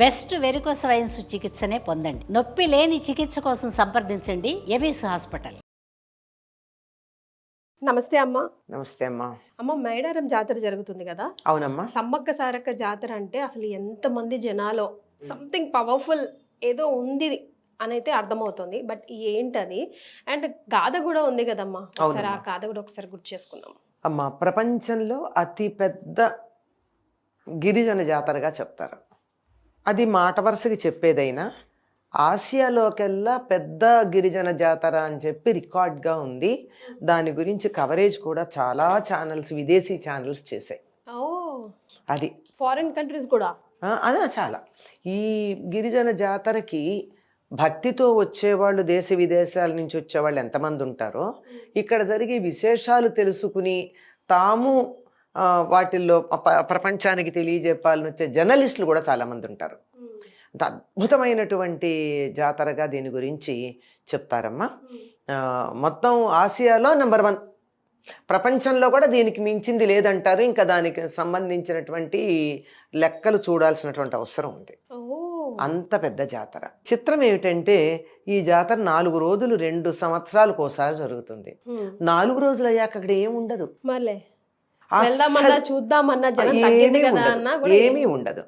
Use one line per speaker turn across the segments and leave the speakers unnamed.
Best varicose wines చికిత్సనే పొందండి. నొప్పి లేని చికిత్స కోసం సంప్రదించండి ఎబిస్ హాస్పిటల్.
నమస్తే అమ్మా.
నమస్తే అమ్మా.
అమ్మ, మేడారం జాతర జరుగుతుంది కదా.
అవునమ్మా.
సమ్మక్క సారక్క జాతర అంటే అసలు ఎంతమంది జనాలో సంథింగ్ పవర్ఫుల్ ఏదో ఉంది అని అయితే అర్థమవుతుంది. బట్ ఏంటది? అండ్ గాథ కూడా ఉంది కదమ్మా, ఒకసారి ఆ గాథ కూడా ఒకసారి గుర్తు చేసుకుందాం.
అమ్మా, ప్రపంచంలో అతి పెద్ద గిరిజన జాతరగా చెప్తారు. అది మాట వరుసకి చెప్పేదైనా ఆసియాలోకెల్లా పెద్ద గిరిజన జాతర అని చెప్పి రికార్డ్గా ఉంది. దాని గురించి కవరేజ్ కూడా చాలా ఛానల్స్, విదేశీ ఛానల్స్ చేశాయి.
ఓ,
అది
ఫారిన్ కంట్రీస్ కూడా
అదే చాలా. ఈ గిరిజన జాతరకి భక్తితో వచ్చేవాళ్ళు దేశ విదేశాల నుంచి వచ్చేవాళ్ళు ఎంతమంది ఉంటారో, ఇక్కడ జరిగే విశేషాలు తెలుసుకుని తాము వాటిల్లో ప్రపంచానికి తెలియజెప్పాలని వచ్చే జర్నలిస్టులు కూడా చాలామంది ఉంటారు. అంత అద్భుతమైనటువంటి జాతరగా దీని గురించి చెప్తారమ్మా. మొత్తం ఆసియాలో నెంబర్ 1, ప్రపంచంలో కూడా దీనికి మించింది లేదంటారు. ఇంకా దానికి సంబంధించినటువంటి లెక్కలు చూడాల్సినటువంటి అవసరం ఉంది. అంత పెద్ద జాతర. చిత్రం ఏమిటంటే ఈ జాతర 4 రోజులు 2 సంవత్సరాలకు ఒకసారి జరుగుతుంది. 4 రోజులు అయ్యాక అక్కడ ఏముండదు, ఏమీ ఉండదు.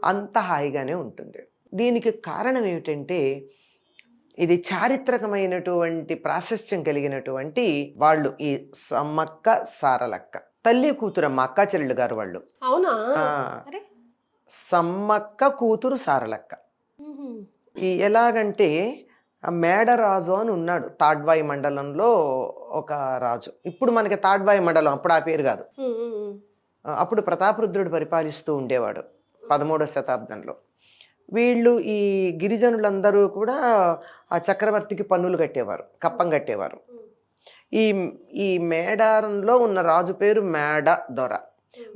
అంత హాయిగానే ఉంటుంది. దీనికి కారణం ఏమిటంటే ఇది చారిత్రకమైనటువంటి ప్రాశస్త్యం కలిగినటువంటి వాళ్ళు ఈ సమ్మక్క సారలక్క తల్లి కూతురమ్మ, అక్కా చెల్లెళ్ళు గారు వాళ్ళు.
అవునా?
సమ్మక్క కూతురు సారలక్క. ఎలాగంటే మేడరాజు అని ఉన్నాడు తాడ్వాయి మండలంలో ఒక రాజు. ఇప్పుడు మనకి తాడ్వాయి మండలం, అప్పుడు ఆ పేరు కాదు. అప్పుడు ప్రతాపరుద్రుడు పరిపాలిస్తూ ఉండేవాడు 13వ శతాబ్దంలో. వీళ్ళు ఈ గిరిజనులందరూ కూడా ఆ చక్రవర్తికి పన్నులు కట్టేవారు, కప్పం కట్టేవారు. ఈ మేడారంలో ఉన్న రాజు పేరు మేడ దొర.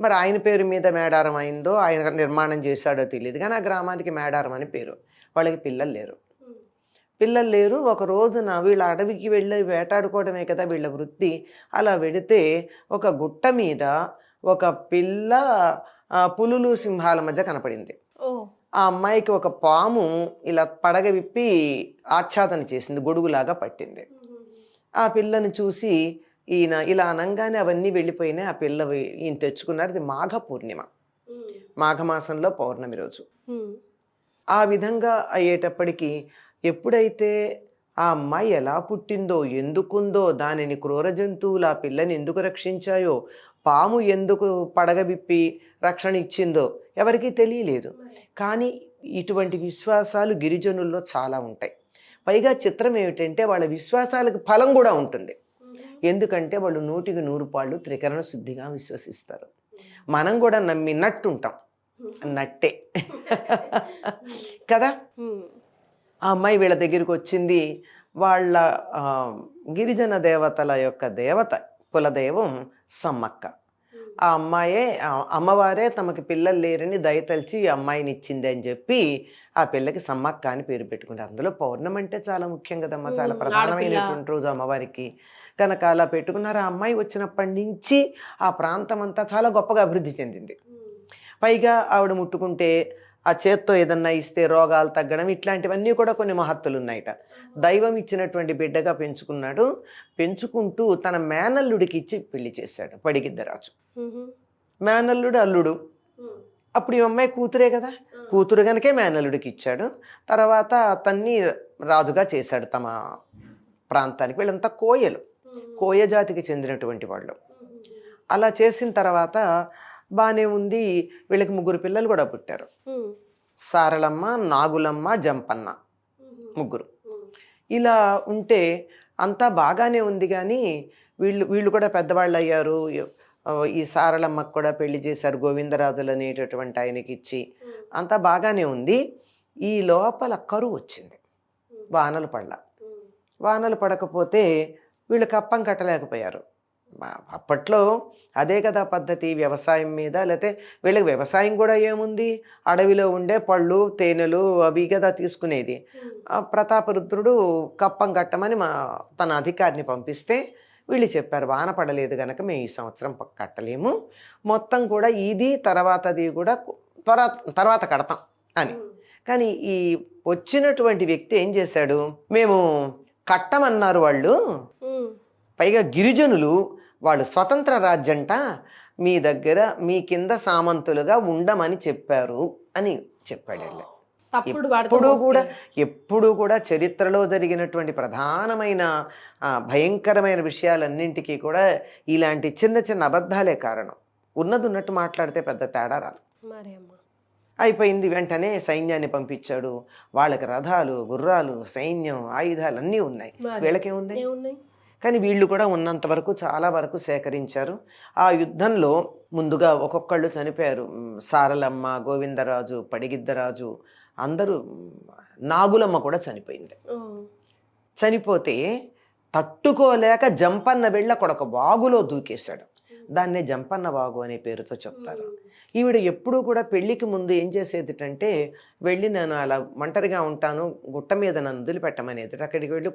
మరి ఆయన పేరు మీద మేడారం అయిందో, ఆయన నిర్మాణం చేశాడో తెలియదు, కానీ ఆ గ్రామానికి మేడారం అని పేరు. వాళ్ళకి పిల్లలు లేరు. ఒక రోజున వీళ్ళ అడవికి వెళ్ళి వేటాడుకోవడమే కదా వీళ్ళ వృత్తి. అలా వెడితే ఒక గుట్ట మీద ఒక పిల్ల పులులు సింహాల మధ్య కనపడింది. ఆ అమ్మాయికి ఒక పాము ఇలా పడగ విప్పి ఆచ్ఛాదన చేసింది, గొడుగులాగా పట్టింది. ఆ పిల్లని చూసి ఈయన ఇలా అనంగానే అవన్నీ వెళ్ళిపోయినాయి. ఆ పిల్ల ఈయన తెచ్చుకున్నారు. ఇది మాఘ పూర్ణిమ, మాఘమాసంలో పౌర్ణమి రోజు. ఆ విధంగా అయ్యేటప్పటికీ ఎప్పుడైతే ఆ అమ్మాయి ఎలా పుట్టిందో, ఎందుకుందో, దానిని క్రూర జంతువులు ఆ పిల్లని ఎందుకు రక్షించాయో, పాము ఎందుకు పడగ విప్పి రక్షణ ఇచ్చిందో ఎవరికీ తెలియలేదు. కానీ ఇటువంటి విశ్వాసాలు గిరిజనుల్లో చాలా ఉంటాయి. పైగా చిత్రం ఏమిటంటే వాళ్ళ విశ్వాసాలకు ఫలం కూడా ఉంటుంది. ఎందుకంటే వాళ్ళు 100కి 100 పాళ్ళు త్రికరణ శుద్ధిగా విశ్వసిస్తారు. మనం కూడా నమ్మినట్టు ఉంటాం, నట్టే కదా. ఆ అమ్మాయి వీళ్ళ దగ్గరికి వచ్చింది. వాళ్ళ గిరిజన దేవతల యొక్క దేవత కులదైవం సమ్మక్క. ఆ అమ్మవారే తమకి పిల్లలు లేరని దయతలిచి ఈ అమ్మాయిని ఇచ్చింది అని చెప్పి ఆ పిల్లకి సమ్మక్క అని పేరు పెట్టుకున్నారు. అందులో పౌర్ణమి అంటే చాలా ముఖ్యం కదమ్మా, చాలా ప్రధానమైనటువంటి రోజు అమ్మవారికి. కనుక అలా పెట్టుకున్నారు. ఆ అమ్మాయి వచ్చినప్పటి నుంచి ఆ ప్రాంతం అంతా చాలా గొప్పగా అభివృద్ధి చెందింది. పైగా ఆవిడ ముట్టుకుంటే ఆ చేత్తో ఏదన్నా ఇస్తే రోగాలు తగ్గడం, ఇట్లాంటివన్నీ కూడా కొన్ని మహత్తులు ఉన్నాయట. దైవం ఇచ్చినటువంటి బిడ్డగా పెంచుకున్నాడు. పెంచుకుంటూ తన మేనల్లుడికి ఇచ్చి పెళ్లి చేశాడు పడిగిద్దరాజు. మేనల్లుడు అల్లుడు. అప్పుడు ఈ అమ్మాయి కూతురే కదా, కూతురు గనకే మేనల్లుడికి ఇచ్చాడు. తర్వాత అతన్ని రాజుగా చేశాడు తమ ప్రాంతానికి. వీళ్ళంతా కోయ జాతికి చెందినటువంటి వాళ్ళు. అలా చేసిన తర్వాత బాగానే ఉంది. వీళ్ళకి 3 పిల్లలు కూడా పుట్టారు. సారలమ్మ, నాగులమ్మ, జంపన్న, 3. ఇలా ఉంటే అంతా బాగానే ఉంది. కానీ వీళ్ళు కూడా పెద్దవాళ్ళు అయ్యారు. ఈ సారలమ్మకు కూడా పెళ్లి చేశారు, గోవిందరాజులు అనేటటువంటి ఆయనకి ఇచ్చి. అంతా బాగానే ఉంది. ఈ లోపల కరువు వచ్చింది, వానలు పడకపోతే వీళ్ళు కప్పం కట్టలేకపోయారు. అప్పట్లో అదే కదా పద్ధతి, వ్యవసాయం మీద. లేకపోతే వీళ్ళకి వ్యవసాయం కూడా ఏముంది, అడవిలో ఉండే పళ్ళు తేనెలు అవి కదా తీసుకునేది. ప్రతాపరుద్రుడు కప్పం కట్టమని తన అధికారిని పంపిస్తే వీళ్ళు చెప్పారు, వాన పడలేదు కనుక మేము ఈ సంవత్సరం కట్టలేము, మొత్తం కూడా ఇది తర్వాతది కూడా తర్వాత కడతాం అని. కానీ ఈ వచ్చినటువంటి వ్యక్తి ఏం చేశాడు, మేము కట్టమన్నారు వాళ్ళు, పైగా గిరిజనులు వాళ్ళు స్వతంత్ర రాజ్యంట, మీ దగ్గర మీ కింద సామంతులుగా ఉండమని చెప్పారు అని చెప్పాడు. ఎప్పుడు కూడా చరిత్రలో జరిగినటువంటి ప్రధానమైన భయంకరమైన విషయాలన్నింటికీ కూడా ఇలాంటి చిన్న చిన్న అబద్ధాలే కారణం. ఉన్నది ఉన్నట్టు మాట్లాడితే పెద్ద తేడా రాదు. అయిపోయింది. వెంటనే సైన్యాన్ని పంపించాడు. వాళ్ళకి రథాలు, గుర్రాలు, సైన్యం, ఆయుధాలు అన్నీ ఉన్నాయి. వీళ్ళకేముంది? కానీ వీళ్ళు కూడా ఉన్నంత వరకు చాలా వరకు సేకరించారు. ఆ యుద్ధంలో ముందుగా ఒక్కొక్కళ్ళు చనిపోయారు. సారలమ్మ, గోవిందరాజు, పడిగిద్దరాజు, అందరూ, నాగులమ్మ కూడా చనిపోయింది. చనిపోతే తట్టుకోలేక జంపన్న వెళ్ళ కొడక వాగులో దూకేశాడు. దాన్నే జంపన్న వాగు అనే పేరుతో చెప్తారు. ఈవిడ ఎప్పుడూ కూడా పెళ్లికి ముందు ఏం చేసేదిటంటే, వెళ్ళి నేను అలా ఒంటరిగా ఉంటాను, గుట్ట మీద నన్ను వదిలిపెట్టమనేది. అక్కడికి వెళ్ళి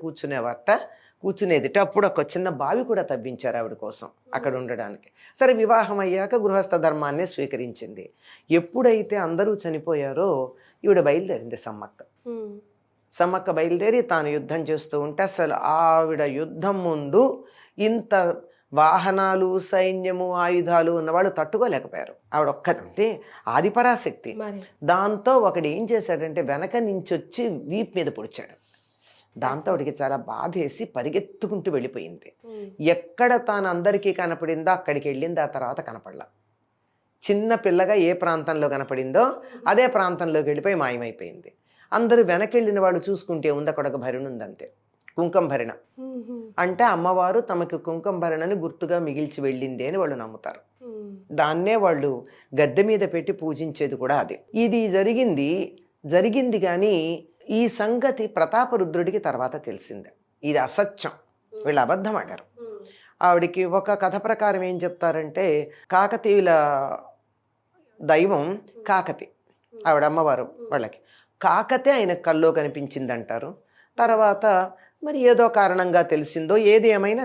కూర్చునేదిట. అప్పుడు ఒక చిన్న బావి కూడా తవ్వించారు ఆవిడ కోసం అక్కడ ఉండడానికి. సరే, వివాహం అయ్యాక గృహస్థ ధర్మాన్నే స్వీకరించింది. ఎప్పుడైతే అందరూ చనిపోయారో ఈవిడ బయలుదేరింది సమ్మక్క బయలుదేరి తాను యుద్ధం చేస్తూ ఉంటే, అసలు ఆవిడ యుద్ధం ముందు ఇంత వాహనాలు, సైన్యము, ఆయుధాలు ఉన్నవాళ్ళు తట్టుకోలేకపోయారు. ఆవిడ ఒక్కదంటే ఆదిపరాశక్తి. దాంతో ఒకడు ఏం చేశాడంటే వెనక నుంచి వచ్చి వీపు మీద పొడిచాడు. దాంతో ఆవిడికి చాలా బాధేసి పరిగెత్తుకుంటూ వెళ్ళిపోయింది. ఎక్కడ తాను అందరికీ కనపడిందో అక్కడికి వెళ్ళింది. ఆ తర్వాత కనపడలా. చిన్న పిల్లగా ఏ ప్రాంతంలో కనపడిందో అదే ప్రాంతంలోకి వెళ్ళిపోయి మాయమైపోయింది. అందరూ వెనకెళ్ళిన వాళ్ళు చూసుకుంటే ఉంది అక్కడ ఒక భరిణ ఉందంతే, కుంకం భరిణ. అంటే అమ్మవారు తమకు కుంకం భరణని గుర్తుగా మిగిల్చి వెళ్ళింది అని వాళ్ళు నమ్ముతారు. దాన్నే వాళ్ళు గద్దె మీద పెట్టి పూజించేది కూడా అదే. ఇది జరిగింది కానీ ఈ సంగతి ప్రతాపరుద్రుడికి తర్వాత తెలిసిందే. ఇది అసత్యం, వీళ్ళు అబద్ధం ఆడారు. ఆవిడికి ఒక కథ ప్రకారం ఏం చెప్తారంటే, కాకతీయుల దైవం కాకతి, ఆవిడ అమ్మవారు వాళ్ళకి. కాకతే ఆయన కల్లో కనిపించింది అంటారు. తర్వాత మరి ఏదో కారణంగా తెలిసిందో, ఏది ఏమైనా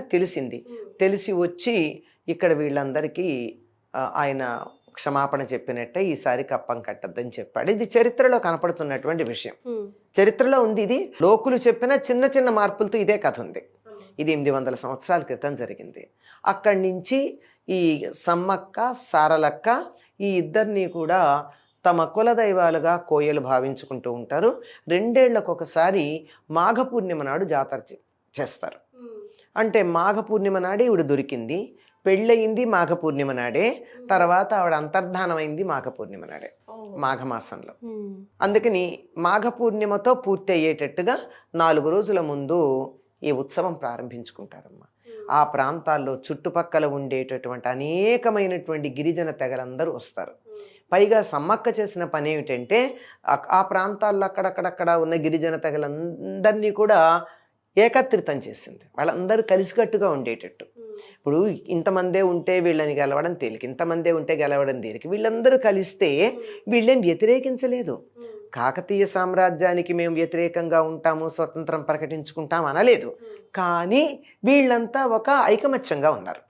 తెలిసి వచ్చి ఇక్కడ వీళ్ళందరికీ ఆయన క్షమాపణ చెప్పినట్టే ఈసారి కప్పం కట్టద్దని చెప్పాడు. ఇది చరిత్రలో కనపడుతున్నటువంటి విషయం. చరిత్రలో ఉంది. ఇది లోకులు చెప్పిన చిన్న చిన్న మార్పులతో ఇదే కథ ఉంది. ఇది 800 సంవత్సరాల క్రితం జరిగింది. అక్కడి నుంచి ఈ సమ్మక్క, సారలక్క ఈ ఇద్దరిని కూడా తమ కులదైవాలుగా కోయలు భావించుకుంటూ ఉంటారు. 2 ఏళ్లకు ఒకసారి మాఘ పూర్ణిమ నాడు జాతర చేస్తారు. అంటే మాఘ పూర్ణిమ నాడే ఈవిడ దొరికింది, పెళ్ళయింది మాఘ పూర్ణిమ నాడే, తర్వాత ఆవిడ అంతర్ధానమైంది మాఘ పూర్ణిమ నాడే, మాఘమాసంలో. అందుకని మాఘ పూర్ణిమతో పూర్తి అయ్యేటట్టుగా 4 రోజుల ముందు ఈ ఉత్సవం ప్రారంభించుకుంటారమ్మా. ఆ ప్రాంతాల్లో చుట్టుపక్కల ఉండేటటువంటి అనేకమైనటువంటి గిరిజన తెగలందరూ వస్తారు. పైగా సమ్మక్క చేసిన పని ఏమిటంటే, ఆ ప్రాంతాల్లో అక్కడక్కడక్కడ ఉన్న గిరిజన తెగలందరినీ కూడా ఏకత్రితం చేసింది. వాళ్ళందరూ కలిసికట్టుగా ఉండేటట్టు. ఇప్పుడు ఇంతమందే ఉంటే వీళ్ళని గెలవడం తేలిక, ఇంతమందే ఉంటే గెలవడం తేలిక. వీళ్ళందరూ కలిస్తే వీళ్ళేం వ్యతిరేకించలేదు. కాకతీయ సామ్రాజ్యానికి మేము వ్యతిరేకంగా ఉంటాము, స్వతంత్రం ప్రకటించుకుంటాం అనలేదు. కానీ వీళ్ళంతా ఒక ఐకమత్యంగా ఉన్నారు.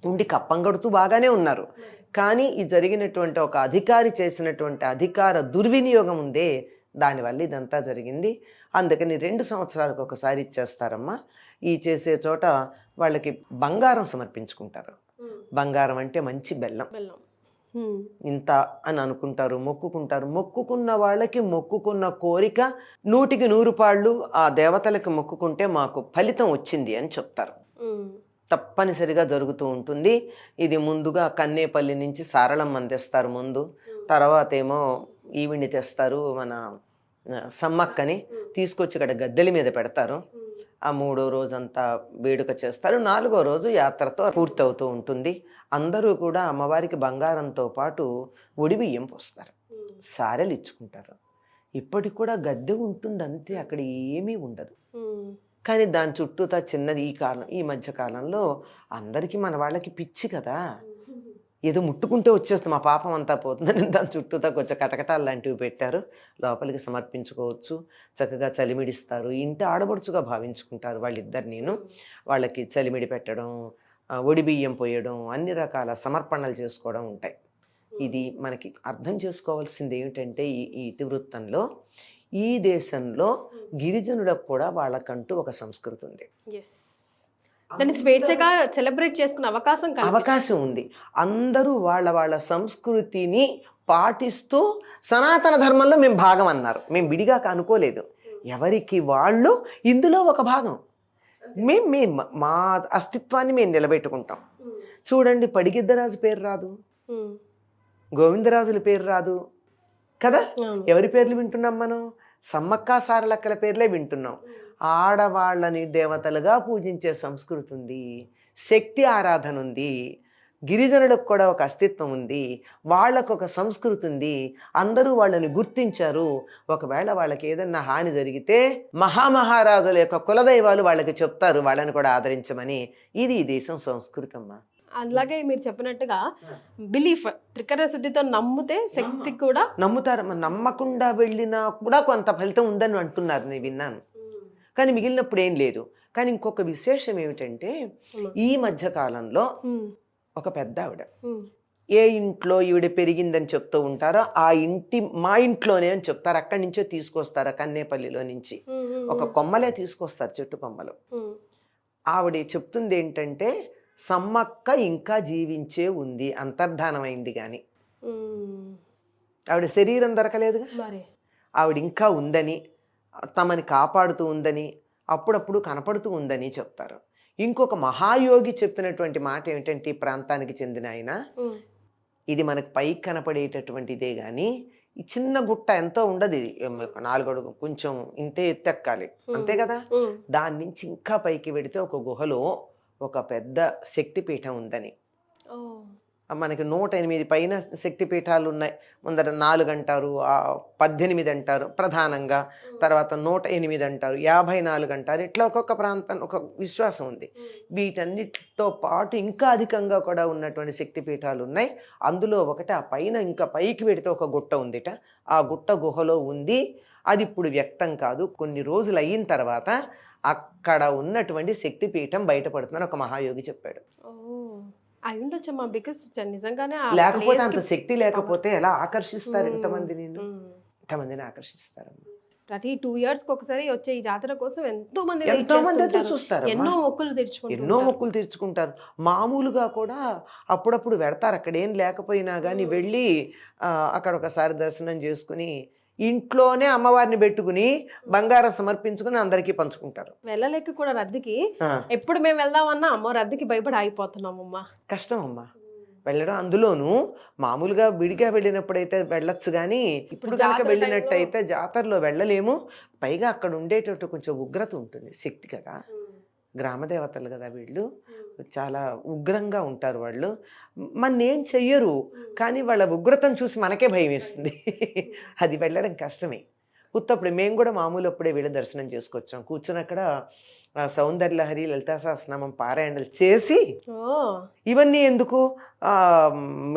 ఉండి కప్పం కడుతూ బాగానే ఉన్నారు. కానీ ఈ జరిగినటువంటి ఒక అధికారి చేసినటువంటి అధికార దుర్వినియోగం ఉందే, దానివల్ల ఇదంతా జరిగింది. అందుకని 2 సంవత్సరాలకు ఒకసారి ఇచ్చేస్తారమ్మా. ఈ చేసే చోట వాళ్ళకి బంగారం సమర్పించుకుంటారు. బంగారం అంటే మంచి బెల్లం, ఇంత అని అనుకుంటారు, మొక్కుకుంటారు. మొక్కుకున్న వాళ్ళకి మొక్కుకున్న కోరిక 100కి 100 పాళ్ళు ఆ దేవతలకు మొక్కుకుంటే మాకు ఫలితం వచ్చింది అని చెప్తారు. తప్పనిసరిగా జరుగుతూ ఉంటుంది. ఇది ముందుగా కన్నేపల్లి నుంచి సారళమ్మని తెస్తారు ముందు, తర్వాత ఏమో ఈవిడ్ని తెస్తారు, మన సమ్మక్కని తీసుకొచ్చి ఇక్కడ గద్దెల మీద పెడతారు. ఆ 3వ రోజంతా వేడుక చేస్తారు. 4వ రోజు యాత్రతో పూర్తవుతూ ఉంటుంది. అందరూ కూడా అమ్మవారికి బంగారంతో పాటు ఒడిబియ్యం పోస్తారు, సారెలు ఇచ్చుకుంటారు. ఇప్పటికి కూడా గద్దె ఉంటుంది అంతే, అక్కడ ఏమీ ఉండదు. కానీ దాని చుట్టూతా చిన్నది. ఈ మధ్య కాలంలో అందరికీ మన వాళ్ళకి పిచ్చి కదా, ఏదో ముట్టుకుంటే వచ్చేస్తుంది, మా పాపం అంతా పోతుందని దాని చుట్టూతా కొంచెం కటకటాలు లాంటివి పెట్టారు. లోపలికి సమర్పించుకోవచ్చు, చక్కగా చలిమిడిస్తారు. ఇంటి ఆడబడుచుగా భావించుకుంటారు వాళ్ళిద్దరినీను. వాళ్ళకి చలిమిడి పెట్టడం, ఒడి బియ్యం పోయడం, అన్ని రకాల సమర్పణలు చేసుకోవడం ఉంటాయి. ఇది మనకి అర్థం చేసుకోవాల్సింది ఏమిటంటే ఈ ఇతివృత్తంలో ఈ దేశంలో గిరిజనులకు కూడా వాళ్ళకంటూ ఒక సంస్కృతి ఉంది,
దాన్ని స్వేచ్ఛగా సెలబ్రేట్ చేసుకునే
అవకాశం ఉంది. అందరూ వాళ్ళ వాళ్ళ సంస్కృతిని పాటిస్తూ సనాతన ధర్మంలో మేము భాగం అన్నారు. మేము విడిగా అనుకోలేదు, ఎవరికి వాళ్ళు ఇందులో ఒక భాగం. మేము మా అస్తిత్వాన్ని మేము నిలబెట్టుకుంటాం. చూడండి, పడిగిద్దరాజు పేరు రాదు, గోవిందరాజుల పేరు రాదు కదా. ఎవరి పేర్లు వింటున్నాం మనం? సమ్మక్క సారలక్కల పేర్లే వింటున్నాం. ఆడవాళ్ళని దేవతలుగా పూజించే సంస్కృతి ఉంది, శక్తి ఆరాధన ఉంది, గిరిజనులకు కూడా ఒక అస్తిత్వం ఉంది, వాళ్ళకు ఒక సంస్కృతి ఉంది, అందరూ వాళ్ళని గుర్తించారు. ఒకవేళ వాళ్ళకి ఏదన్నా హాని జరిగితే మహామహారాజుల యొక్క కులదైవాలు వాళ్ళకి చెప్తారు వాళ్ళని కూడా ఆదరించమని. ఇది ఈ దేశం సంస్కృతి అమ్మా.
అలాగే మీరు చెప్పినట్టుగా బిలీఫ్, త్రికరణ శుద్ధితో నమ్మితే శక్తి కూడా
నమ్ముతారు. నమ్మకుండా వెళ్ళినా కూడా కొంత ఫలితం ఉందని అంటున్నారు, నేను విన్నాను. కానీ మిగిలినప్పుడు ఏం లేదు. కానీ ఇంకొక విశేషం ఏమిటంటే, ఈ మధ్య కాలంలో ఒక పెద్ద ఆవిడ ఏ ఇంట్లో ఈవిడ పెరిగిందని చెప్తూ ఉంటారో ఆ ఇంటి మా ఇంట్లోనే అని చెప్తారు. అక్కడి నుంచో తీసుకొస్తారు, కన్నేపల్లిలో నుంచి ఒక కొమ్మలే తీసుకొస్తారు, చెట్టు కొమ్మలు. ఆవిడ చెప్తుంది ఏంటంటే, సమ్మక్క ఇంకా జీవించే ఉంది, అంతర్ధానమైంది కానీ ఆవిడ శరీరం దొరకలేదుగా, ఆవిడ ఇంకా ఉందని, తమని కాపాడుతూ ఉందని, అప్పుడప్పుడు కనపడుతూ ఉందని చెప్తారు. ఇంకొక మహాయోగి చెప్పినటువంటి మాట ఏమిటంటే, ఈ ప్రాంతానికి చెందిన ఆయన, ఇది మనకు పైకి కనపడేటటువంటిదే కానీ ఈ చిన్న గుట్ట ఎంతో ఉండదు, ఇది 4 అడుగు కొంచెం ఇంతే ఎత్తెక్కాలి అంతే కదా. దాని నుంచి ఇంకా పైకి వెడితే ఒక గుహలో ఒక పెద్ద శక్తిపీఠం ఉందని. మనకి 108 పైన శక్తిపీఠాలు ఉన్నాయి. ముందర 4 అంటారు, 18 అంటారు ప్రధానంగా, తర్వాత 108 అంటారు, 54 అంటారు. ఇట్లా ఒక్కొక్క ప్రాంతం ఒక విశ్వాసం ఉంది. వీటన్నిటితో పాటు ఇంకా అధికంగా కూడా ఉన్నటువంటి శక్తిపీఠాలు ఉన్నాయి. అందులో ఒకటి ఆ పైన ఇంకా పైకి పెడితే ఒక గుట్ట ఉందిట. ఆ గుట్ట గుహలో ఉంది. అది ఇప్పుడు వ్యక్తం కాదు, కొన్ని రోజులు అయిన తర్వాత అక్కడ ఉన్నటువంటి శక్తిపీఠం బయటపడుతుందని ఒక మహాయోగి చెప్పాడు.
అయ్యుండొచ్చమ్మా, బికాస్ నిజంగానే
లేకపోతే అంత శక్తి లేకపోతే ఎలా ఆకర్షిస్తారు ఎంతమందిని, ఎంతమందిని ఆకర్షిస్తారమ్మా.
ప్రతి 2 years ఒకసారి వచ్చే ఈ జాతర కోసం ఎంతో మంది
ఎదురు చూస్తారు,
ఎన్నో
మొక్కులు తీర్చుకుంటారు. మామూలుగా కూడా అప్పుడప్పుడు వెడతారు, అక్కడ ఏం లేకపోయినా కానీ వెళ్ళి అక్కడ ఒకసారి దర్శనం చేసుకుని ఇంట్లోనే అమ్మవారిని పెట్టుకుని బంగారం సమర్పించుకుని అందరికీ పంచుకుంటారు.
వెళ్ళలేక కూడా రద్దీకి ఎప్పుడు మేము వెళ్దామన్నా అమ్మ రద్దీకి భయపడి ఆగిపోతున్నామమ్మా.
కష్టం అమ్మా వెళ్ళడం. అందులోనూ మామూలుగా విడిగా వెళ్ళినప్పుడైతే వెళ్ళొచ్చు, కానీ ఇప్పుడు కనుక వెళ్ళినట్టయితే జాతరలో వెళ్ళలేము. పైగా అక్కడ ఉండేటట్టు కొంచెం ఉగ్రత ఉంటుంది, శక్తి కదా, గ్రామదేవతలు కదా వీళ్ళు, చాలా ఉగ్రంగా ఉంటారు వాళ్ళు. ఏం చెయ్యరు, కానీ వాళ్ళ ఉగ్రతను చూసి మనకే భయం వేస్తుంది. అది వెళ్ళడం కష్టమే. ఉత్తప్పుడు మేము కూడా మామూలు అప్పుడే వెళ్ళి దర్శనం చేసుకొచ్చాం. కూర్చొని అక్కడ సౌందర్యలహరి, లలితా సహస్రనామం పారాయణలు చేసి, ఇవన్నీ ఎందుకు,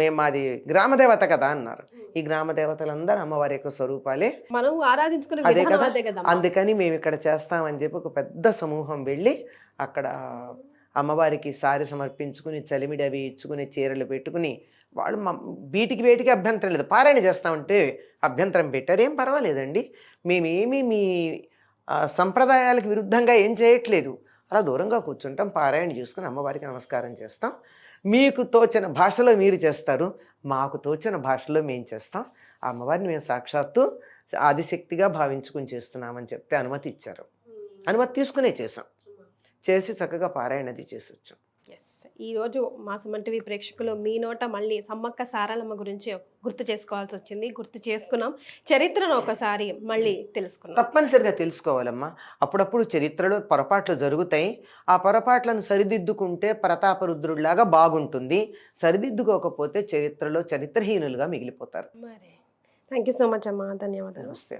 మేము అది గ్రామదేవత కదా అన్నారు. ఈ గ్రామదేవతలందరూ అమ్మవారి యొక్క స్వరూపాలే,
మనం ఆరాధించుకునే
అదే కదా, అందుకని మేము ఇక్కడ చేస్తామని చెప్పి ఒక పెద్ద సమూహం వెళ్ళి అక్కడ అమ్మవారికి సారి సమర్పించుకుని, చలిమిడి అవి ఇచ్చుకుని, చీరలు పెట్టుకుని, వాళ్ళు వీటికి వేటికి అభ్యంతరం లేదు. పారాయణ చేస్తామంటే అభ్యంతరం పెట్టారు, ఏం పర్వాలేదండి, మేమేమి మీ సంప్రదాయాలకు విరుద్ధంగా ఏం చేయట్లేదు. అలా దూరంగా కూర్చుంటాం, పారాయణ చేసుకుని అమ్మవారికి నమస్కారం చేస్తాం. మీకు తోచిన భాషలో మీరు చేస్తారు, మాకు తోచిన భాషలో మేము చేస్తాం. ఆ అమ్మవారిని మేము సాక్షాత్తు ఆదిశక్తిగా భావించుకుని చేస్తున్నామని చెప్తే అనుమతి ఇచ్చారు. అనుమతి తీసుకునే చేసాం, చేసి చక్కగా పారాయణది చేసి వచ్చాం.
ఈరోజు మా సుమన్ టీవీ ప్రేక్షకులు మీ నోట మళ్ళీ సమ్మక్క సారలమ్మ గురించి గుర్తు చేసుకోవాల్సి వచ్చింది, గుర్తు చేసుకున్నాం. చరిత్రను ఒకసారి మళ్ళీ తెలుసుకున్నాం.
తప్పనిసరిగా తెలుసుకోవాలమ్మా. అప్పుడప్పుడు చరిత్రలో పొరపాట్లు జరుగుతాయి, ఆ పొరపాట్లను సరిదిద్దుకుంటే ప్రతాపరుద్రుడిలాగా బాగుంటుంది. సరిదిద్దుకోకపోతే చరిత్రలో చరిత్రహీనులుగా మిగిలిపోతారు.
మరి థ్యాంక్ యూ సో మచ్ అమ్మా, ధన్యవాదాలు.
నమస్తే.